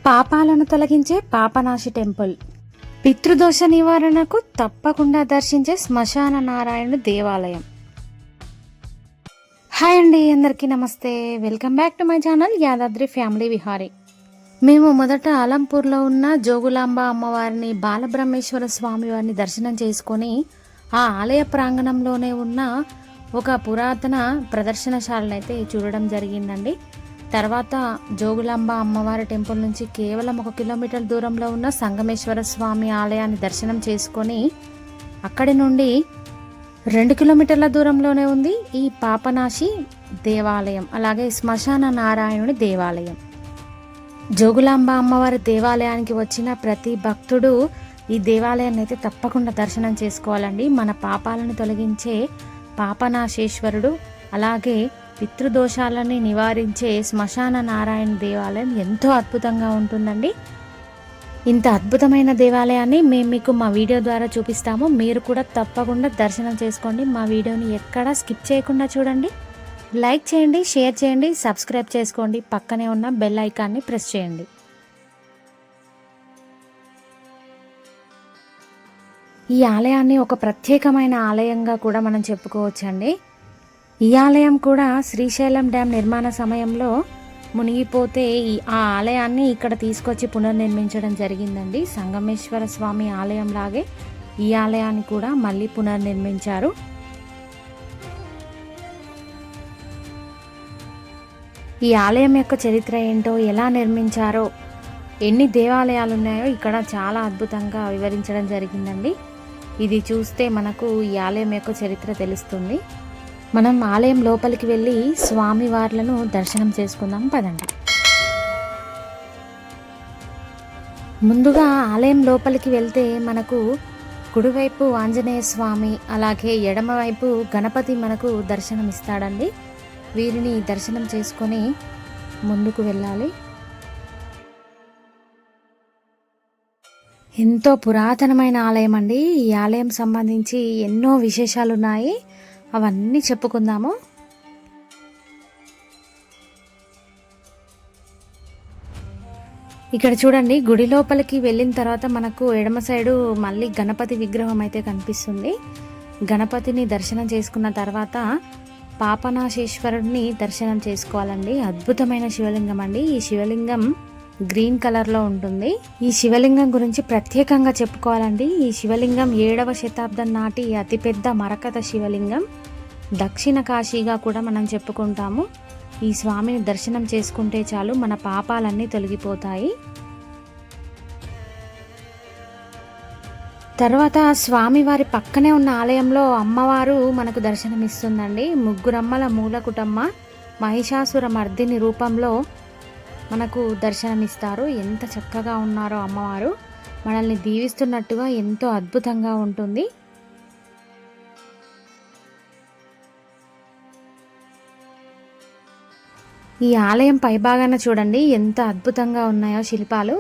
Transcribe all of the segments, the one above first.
పాపాలను తొలగించే పాపనాశి టెంపుల్. పితృదోష నివారణకు తప్పకుండా దర్శించే శ్మశాన నారాయణుడు దేవాలయం. హాయ్ అండి, అందరికీ నమస్తే. Welcome back to my channel Yadadri family Vihari. మేము మొదట అలంపూర్లో ఉన్న జోగులాంబ అమ్మవారిని, బాలబ్రహ్మేశ్వర స్వామి వారిని దర్శనం చేసుకొని ఆ ఆలయ ప్రాంగణంలోనే ఉన్న ఒక పురాతన ప్రదర్శనశాలను అయితే చూడడం జరిగిందండి. తర్వాత జోగులాంబ అమ్మవారి టెంపుల్ నుంచి కేవలం 1 కిలోమీటర్ దూరంలో ఉన్న సంగమేశ్వర స్వామి ఆలయాన్ని దర్శనం చేసుకొని అక్కడి నుండి 2 కిలోమీటర్ల దూరంలోనే ఉంది ఈ పాపనాశి దేవాలయం, అలాగే శ్మశాన నారాయణుడి దేవాలయం. జోగులాంబ అమ్మవారి దేవాలయానికి వచ్చిన ప్రతి భక్తుడు ఈ దేవాలయాన్ని అయితే తప్పకుండా దర్శనం చేసుకోవాలండి. మన పాపాలను తొలగించే పాపనాశేశ్వరుడు, అలాగే పితృదోషాలని నివారించే శ్మశాన నారాయణ దేవాలయం ఎంతో అద్భుతంగా ఉంటుందండి. ఇంత అద్భుతమైన దేవాలయాన్ని మేము మీకు మా వీడియో ద్వారా చూపిస్తాము. మీరు కూడా తప్పకుండా దర్శనం చేసుకోండి. మా వీడియోని ఎక్కడా స్కిప్ చేయకుండా చూడండి. లైక్ చేయండి, షేర్ చేయండి, సబ్స్క్రైబ్ చేసుకోండి. పక్కనే ఉన్న బెల్ ఐకాన్ని ప్రెస్ చేయండి. ఈ ఆలయాన్ని ఒక ప్రత్యేకమైన ఆలయంగా కూడా మనం చెప్పుకోవచ్చండి. ఈ ఆలయం కూడా శ్రీశైలం డ్యామ్ నిర్మాణ సమయంలో మునిగిపోతే ఆ ఆలయాన్ని ఇక్కడ తీసుకొచ్చి పునర్నిర్మించడం జరిగిందండి. సంగమేశ్వర స్వామి ఆలయం లాగే ఈ ఆలయాన్ని కూడా మళ్ళీ పునర్నిర్మించారు. ఈ ఆలయం యొక్క చరిత్ర ఏంటో, ఎలా నిర్మించారో, ఎన్ని దేవాలయాలు ఉన్నాయో ఇక్కడ చాలా అద్భుతంగా వివరించడం జరిగిందండి. ఇది చూస్తే మనకు ఈ ఆలయం యొక్క చరిత్ర తెలుస్తుంది. మనం ఆలయం లోపలికి వెళ్ళి స్వామివార్లను దర్శనం చేసుకుందాం పదండి. ముందుగా ఆలయం లోపలికి వెళ్తే మనకు కుడివైపు ఆంజనేయ స్వామి, అలాగే ఎడమవైపు గణపతి మనకు దర్శనం ఇస్తాడండి. వీరిని దర్శనం చేసుకొని ముందుకు వెళ్ళాలి. ఎంతో పురాతనమైన ఆలయం అండి. ఈ ఆలయం సంబంధించి ఎన్నో విశేషాలు ఉన్నాయి, అవన్నీ చెప్పుకుందాము. ఇక్కడ చూడండి, గుడి లోపలికి వెళ్ళిన తర్వాత మనకు ఎడమ సైడు మళ్ళీ గణపతి విగ్రహం అయితే కనిపిస్తుంది. గణపతిని దర్శనం చేసుకున్న తర్వాత పాపనాశేశ్వరుడిని దర్శనం చేసుకోవాలండి. అద్భుతమైన శివలింగం అండి. ఈ శివలింగం గ్రీన్ కలర్లో ఉంటుంది. ఈ శివలింగం గురించి ప్రత్యేకంగా చెప్పుకోవాలండి. ఈ శివలింగం 7వ శతాబ్దం నాటి అతిపెద్ద మరకత శివలింగం. దక్షిణ కాశీగా కూడా మనం చెప్పుకుంటాము. ఈ స్వామిని దర్శనం చేసుకుంటే చాలు, మన పాపాలన్నీ తొలగిపోతాయి. తర్వాత స్వామివారి పక్కనే ఉన్న ఆలయంలో అమ్మవారు మనకు దర్శనమిస్తుందండి. 3 అమ్మల మూలకుటమ్మ మహిషాసుర మర్దిని రూపంలో మనకు దర్శనమిస్తారు. ఎంత చక్కగా ఉన్నారో అమ్మవారు, మనల్ని దీవిస్తున్నట్టుగా ఎంతో అద్భుతంగా ఉంటుంది. ఈ ఆలయం పైభాగాన చూడండి ఎంత అద్భుతంగా ఉన్నాయో శిల్పాలు.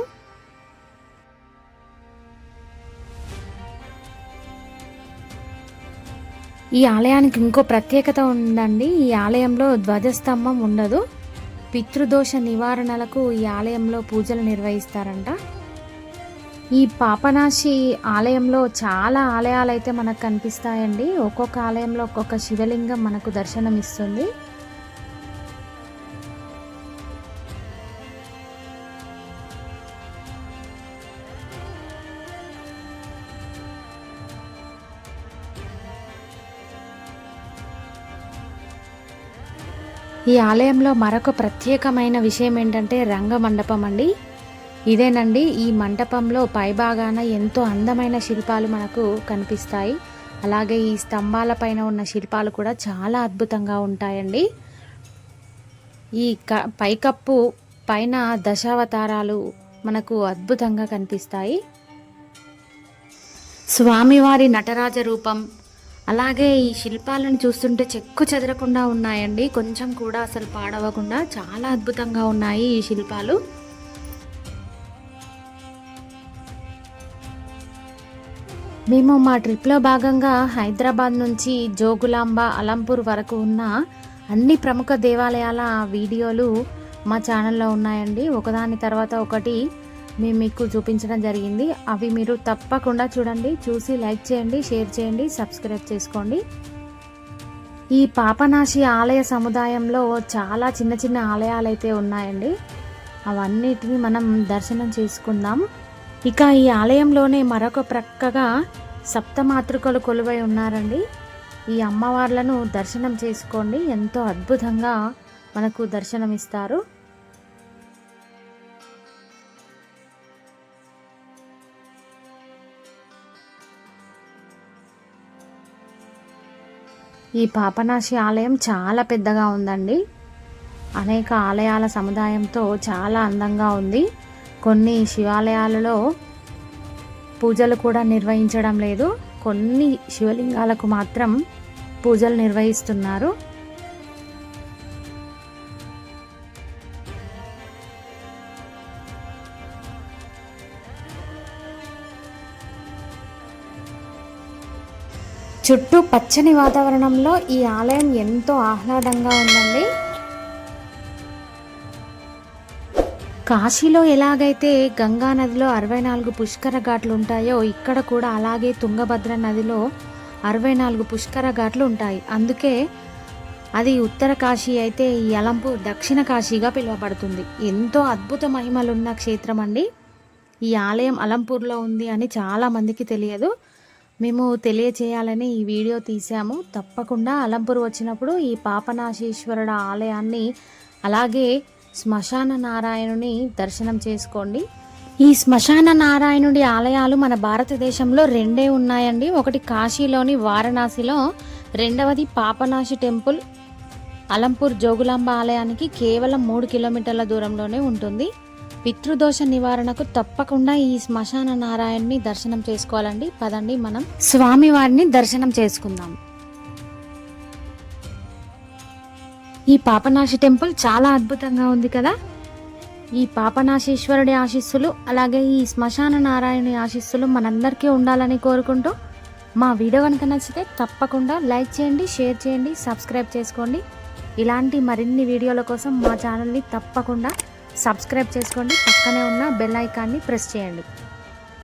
ఈ ఆలయానికి ఇంకో ప్రత్యేకత ఉందండి. ఈ ఆలయంలో ధ్వజస్తంభం ఉండదు. పితృదోష నివారణలకు ఈ ఆలయంలో పూజలు నిర్వహిస్తారంట. ఈ పాపనాశి ఆలయంలో చాలా ఆలయాలు అయితే మనకు కనిపిస్తాయండి. ఒక్కొక్క ఆలయంలో ఒక్కొక్క శివలింగం మనకు దర్శనం ఇస్తుంది. ఈ ఆలయంలో మరొక ప్రత్యేకమైన విషయం ఏంటంటే రంగ మండపం అండి. ఇదేనండి, ఈ మంటపంలో పైభాగాన ఎంతో అందమైన శిల్పాలు మనకు కనిపిస్తాయి. అలాగే ఈ స్తంభాల పైన ఉన్న శిల్పాలు కూడా చాలా అద్భుతంగా ఉంటాయండి. ఈ పైకప్పు పైన దశావతారాలు మనకు అద్భుతంగా కనిపిస్తాయి. స్వామివారి నటరాజ రూపం, అలాగే ఈ శిల్పాలను చూస్తుంటే చెక్కు చెదరకుండా ఉన్నాయండి. కొంచెం కూడా అసలు పాడవకుండా చాలా అద్భుతంగా ఉన్నాయి ఈ శిల్పాలు. మేము మా ట్రిప్లో భాగంగా హైదరాబాద్ నుంచి జోగులాంబ, అలంపూర్ వరకు ఉన్న అన్ని ప్రముఖ దేవాలయాల వీడియోలు మా ఛానల్లో ఉన్నాయండి. ఒకదాని తర్వాత ఒకటి మేము మీకు చూపించడం జరిగింది. అవి మీరు తప్పకుండా చూడండి. చూసి లైక్ చేయండి, షేర్ చేయండి, సబ్స్క్రైబ్ చేసుకోండి. ఈ పాపనాశి ఆలయ సముదాయంలో చాలా చిన్న చిన్న ఆలయాలు అయితే ఉన్నాయండి. అవన్నిటిని మనం దర్శనం చేసుకుందాం. ఇక ఈ ఆలయంలోనే మరొక ప్రక్కగా సప్తమాతృకలు కొలువై ఉన్నారండి. ఈ అమ్మవార్లను దర్శనం చేసుకోండి. ఎంతో అద్భుతంగా మనకు దర్శనమిస్తారు. ఈ పాపనాశి ఆలయం చాలా పెద్దగా ఉందండి. అనేక ఆలయాల సముదాయంతో చాలా అందంగా ఉంది. కొన్ని శివాలయాలలో పూజలు కూడా నిర్వహించడం లేదు. కొన్ని శివలింగాలకు మాత్రం పూజలు నిర్వహిస్తున్నారు. చుట్టూ పచ్చని వాతావరణంలో ఈ ఆలయం ఎంతో ఆహ్లాదంగా ఉందండి. కాశీలో ఎలాగైతే గంగా నదిలో 64 పుష్కర ఘాట్లు ఉంటాయో ఇక్కడ కూడా అలాగే తుంగభద్ర నదిలో 64 పుష్కర ఘాట్లు ఉంటాయి. అందుకే అది ఉత్తర కాశీ అయితే ఈ అలంపూర్ దక్షిణ కాశీగా పిలువబడుతుంది. ఎంతో అద్భుత మహిమలున్న క్షేత్రం అండి. ఈ ఆలయం అలంపూర్లో ఉంది అని చాలామందికి తెలియదు. మేము తెలియచేయాలని ఈ వీడియో తీసాము. తప్పకుండా అలంపూర్ వచ్చినప్పుడు ఈ పాపనాశీశ్వరుడు ఆలయాన్ని అలాగే శ్మశాన నారాయణుని దర్శనం చేసుకోండి. ఈ శ్మశాన నారాయణుడి ఆలయాలు మన భారతదేశంలో 2 ఉన్నాయండి. ఒకటి కాశీలోని వారణాసిలో, రెండవది పాపనాశి టెంపుల్ అలంపూర్ జోగులాంబ ఆలయానికి కేవలం 3 కిలోమీటర్ల దూరంలోనే ఉంటుంది. పితృదోష నివారణకు తప్పకుండా ఈ శ్మశాన నారాయణని దర్శనం చేసుకోవాలండి. పదండి మనం స్వామివారిని దర్శనం చేసుకుందాం. ఈ పాపనాశి టెంపుల్ చాలా అద్భుతంగా ఉంది కదా. ఈ పాపనాశీశ్వరుడి ఆశీస్సులు అలాగే ఈ శ్మశాన నారాయణుని ఆశీస్సులు మనందరికీ ఉండాలని కోరుకుంటూ మా వీడియో కనుక నచ్చితే తప్పకుండా లైక్ చేయండి, షేర్ చేయండి, సబ్స్క్రైబ్ చేసుకోండి. ఇలాంటి మరిన్ని వీడియోల కోసం మా ఛానల్ని తప్పకుండా సబ్స్క్రైబ్ చేసుకోండి. పక్కనే ఉన్న బెల్ ఐకాన్ని ప్రెస్ చేయండి.